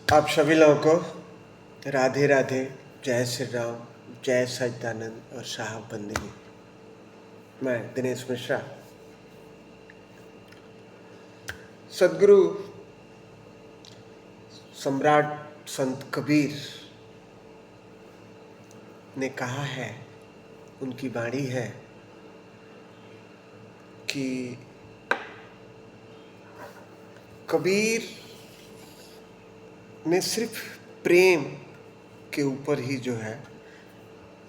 आप सभी लोगों को राधे राधे, जय श्री राम, जय सच्चिदानंद और साहब बंदगी। मैं दिनेश मिश्रा। सदगुरु सम्राट संत कबीर ने कहा है, उनकी वाणी है कि कबीर ने सिर्फ प्रेम के ऊपर ही जो है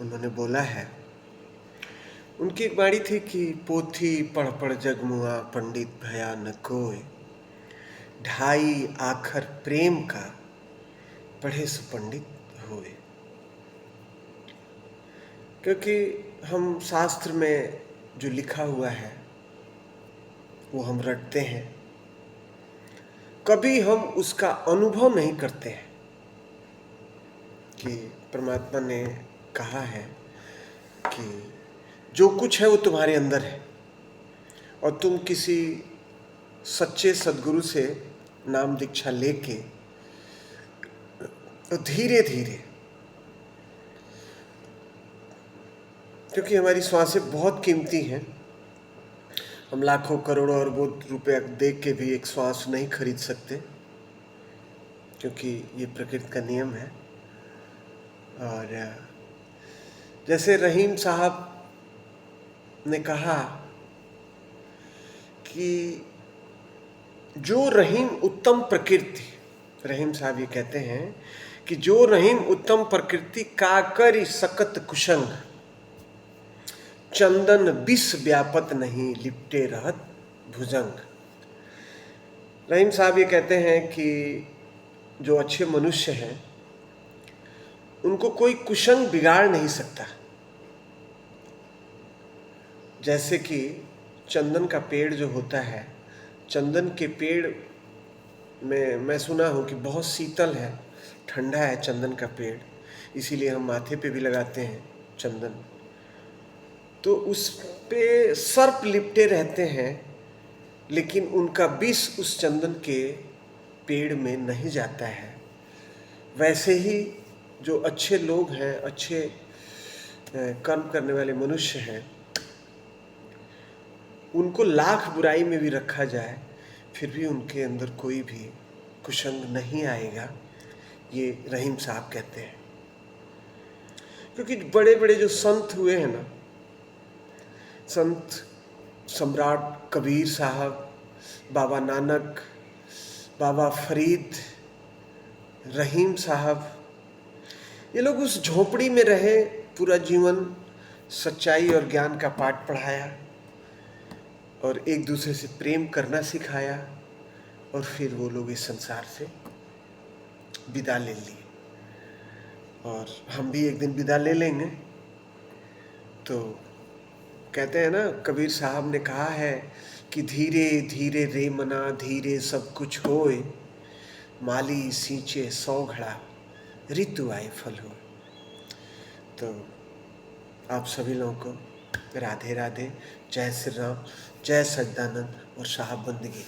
उन्होंने बोला है। उनकी एक वाणी थी कि पोथी पढ़ पढ़ जगमुआ, पंडित भया न कोय, ढाई आखर प्रेम का, पढ़े सो पंडित होए। क्योंकि हम शास्त्र में जो लिखा हुआ है वो हम रटते हैं, कभी हम उसका अनुभव नहीं करते हैं कि परमात्मा ने कहा है कि जो कुछ है वो तुम्हारे अंदर है और तुम किसी सच्चे सद्गुरु से नाम दीक्षा लेके तो धीरे धीरे, क्योंकि हमारी श्वासें बहुत कीमती हैं, हम लाखों करोड़ों अरबों रुपए दे के भी एक श्वास नहीं खरीद सकते, क्योंकि ये प्रकृति का नियम है। और जैसे रहीम साहब ने कहा कि जो रहीम उत्तम प्रकृति, रहीम साहब ये कहते हैं कि जो रहीम उत्तम प्रकृति काकर सकत कुशंग, चंदन विष व्यापत नहीं लिपटे रहत भुजंग। रहीम साहब ये कहते हैं कि जो अच्छे मनुष्य हैं उनको कोई कुशंग बिगाड़ नहीं सकता। जैसे कि चंदन का पेड़ जो होता है, चंदन के पेड़ में मैं सुना हूँ कि बहुत शीतल है, ठंडा है चंदन का पेड़, इसीलिए हम माथे पे भी लगाते हैं चंदन। तो उस पे सर्प लिपटे रहते हैं, लेकिन उनका विष उस चंदन के पेड़ में नहीं जाता है। वैसे ही जो अच्छे लोग हैं, अच्छे कर्म करने वाले मनुष्य हैं, उनको लाख बुराई में भी रखा जाए फिर भी उनके अंदर कोई भी कुशंग नहीं आएगा, ये रहीम साहब कहते हैं। क्योंकि बड़े बड़े जो संत हुए हैं ना, संत सम्राट कबीर साहब, बाबा नानक, बाबा फरीद, रहीम साहब, ये लोग उस झोपड़ी में रहे, पूरा जीवन सच्चाई और ज्ञान का पाठ पढ़ाया और एक दूसरे से प्रेम करना सिखाया, और फिर वो लोग इस संसार से विदा ले लिए। और हम भी एक दिन विदा ले लेंगे। तो कहते हैं ना, कबीर साहब ने कहा है कि धीरे धीरे रे मना धीरे सब कुछ होए, माली सींचे 100 घड़ा ऋतु आए फल हो। तो आप सभी लोगों को राधे राधे, जय श्री राम, जय सच्चिदानंद और साहब बंदगी।